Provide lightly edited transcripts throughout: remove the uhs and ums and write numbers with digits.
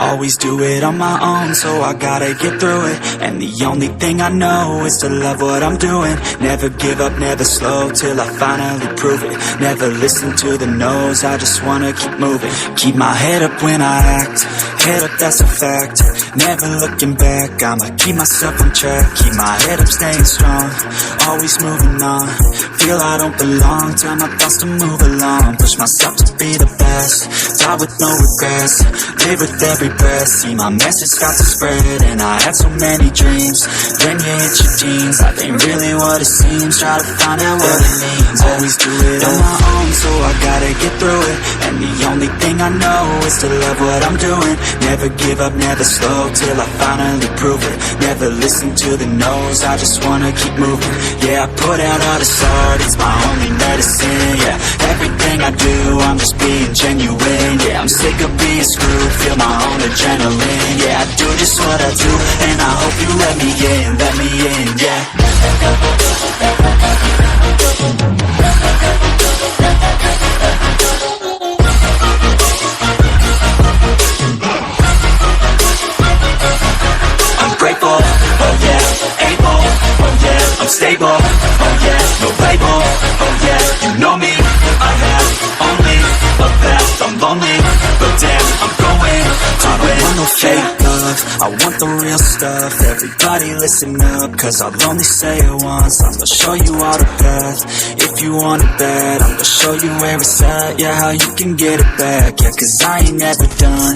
always do it on my own, so I gotta get through it. And the only thing I know is to love what I'm doing. Never give up, never slow, till I finally prove it. Never listen to the no's, I just wanna keep moving. Keep my head up when I act, head up, that's a fact. Never looking back, I'ma keep myself on track. Keep my head up, staying strong, always moving on. Feel I don't belong, tell my thoughts to move along. Push myself to be the best, die with no regrets. Live with every breath, see my message start to spread. And I had so many dreams, then you hit your teens. Life ain't really what it seems, try to find out what it means. Always do it on my own, so I gotta get through it. And the only thing I know is to love what I'm doing. Never give up, never slow, till I finally prove it. Never listen to the no's, I just wanna keep moving. Yeah, I put out all this art, it's my only medicine. Yeah, everything I do, I'm just being genuine. Yeah, I'm sick of being screwed, feel my own adrenaline. Yeah, I do just what I do, and I hope you let me in, yeah. I'm grateful, oh yeah, able, oh yeah, I'm stable, oh yeah, no label, oh yeah, you know me, I have only a path, I'm lonely, but damn, I'm going to win. I don't want no fake love, I want the real stuff. Everybody listen up, cause I'll only say it once. I'm gonna show you all the path, if you want it bad. I'm gonna show you where it's at, yeah, how you can get it back. Yeah, cause I ain't never done,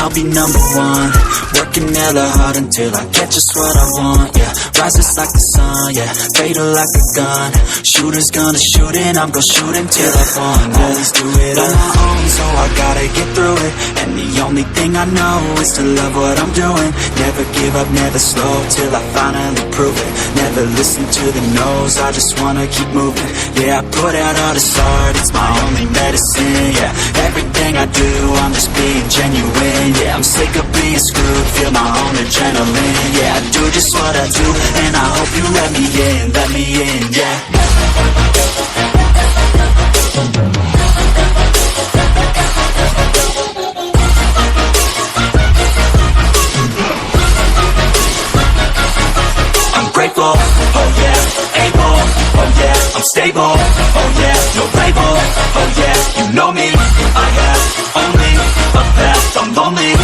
I'll be number one. Working hella hard until I get just what I want, yeah. Rises like the sun, yeah, fatal like a gun. Shooter's gonna shoot and I'm gonna shoot until I fall. Always do it on my own, so I gotta get through it. And the only thing I know is to love what I'm doing. Never give up, never slow, till I finally prove it. Never listen to the no's, I just wanna keep moving. Yeah, I put out all this art, it's my only medicine. Yeah, everything I do, I'm just being genuine. Yeah, I'm sick of being screwed, feel my own adrenaline. Yeah, I do just what I do, and I hope you let me in, yeah. I'm grateful, oh yeah, able, oh yeah, I'm stable, oh yeah, no label, oh yeah, you know me, I have only a path, I'm lonely,